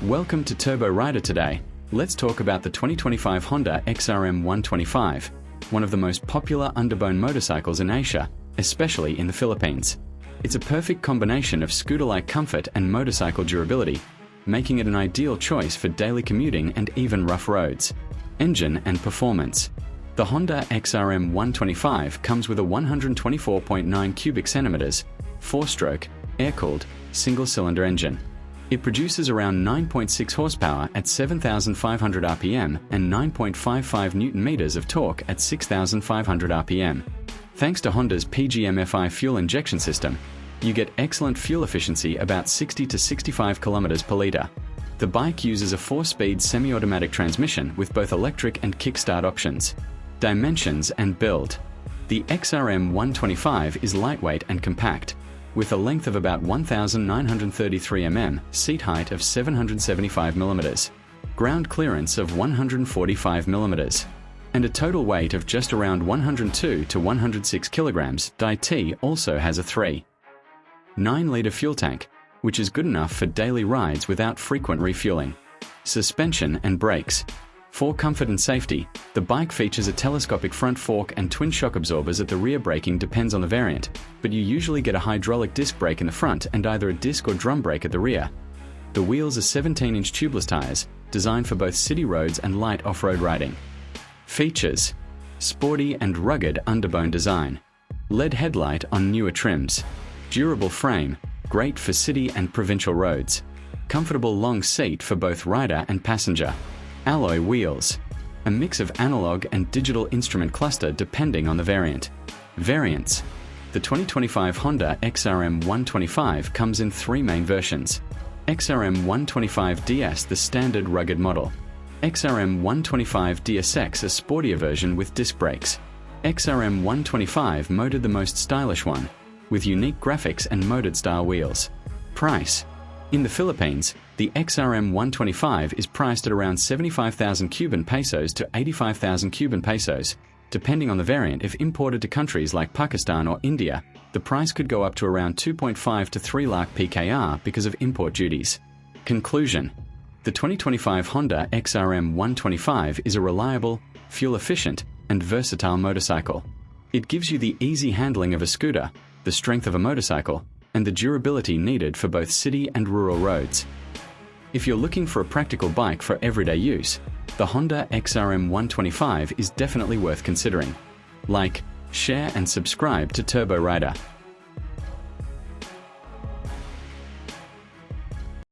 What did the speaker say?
Welcome to Turbo Rider today. Let's talk about the 2025 Honda XRM 125, one of the most popular underbone motorcycles in Asia, especially in the Philippines. It's a perfect combination of scooter-like comfort and motorcycle durability, making it an ideal choice for daily commuting and even rough roads. Engine and performance. The Honda XRM 125 comes with a 124.9 cubic centimeters, 4-stroke, air-cooled, single-cylinder engine. It produces around 9.6 horsepower at 7,500 RPM and 9.55 Newton-meters of torque at 6,500 RPM. Thanks to Honda's PGM-FI fuel injection system, you get excellent fuel efficiency about 60 to 65 kilometers per liter. The bike uses a 4-speed semi-automatic transmission with both electric and kickstart options. Dimensions and build. The XRM 125 is lightweight and compact, with a length of about 1,933 mm, seat height of 775 mm, ground clearance of 145 mm, and a total weight of just around 102 to 106 kilograms. Tital also has a 3.9-liter fuel tank, which is good enough for daily rides without frequent refueling. Suspension and brakes. For comfort and safety, the bike features a telescopic front fork and twin shock absorbers at the rear. Braking depends on the variant, but you usually get a hydraulic disc brake in the front and either a disc or drum brake at the rear. The wheels are 17-inch tubeless tires, designed for both city roads and light off-road riding. Features: sporty and rugged underbone design, LED headlight on newer trims, durable frame, great for city and provincial roads, comfortable long seat for both rider and passenger, alloy wheels, a mix of analog and digital instrument cluster depending on the variant. Variants. The 2025 Honda XRM 125 comes in 3 main versions. XRM 125 DS, the standard rugged model. XRM 125 DSX, a sportier version with disc brakes. XRM 125 Motored, the most stylish one, with unique graphics and motored style wheels. Price. In the Philippines, the XRM 125 is priced at around 75,000 Cuban pesos to 85,000 Cuban pesos, depending on the variant. If imported to countries like Pakistan or India, the price could go up to around 2.5 to 3 lakh PKR because of import duties. Conclusion. The 2025 Honda XRM 125 is a reliable, fuel-efficient, and versatile motorcycle. It gives you the easy handling of a scooter, the strength of a motorcycle, and the durability needed for both city and rural roads. If you're looking for a practical bike for everyday use, the Honda XRM 125 is definitely worth considering. Like, share and subscribe to Turbo Rider.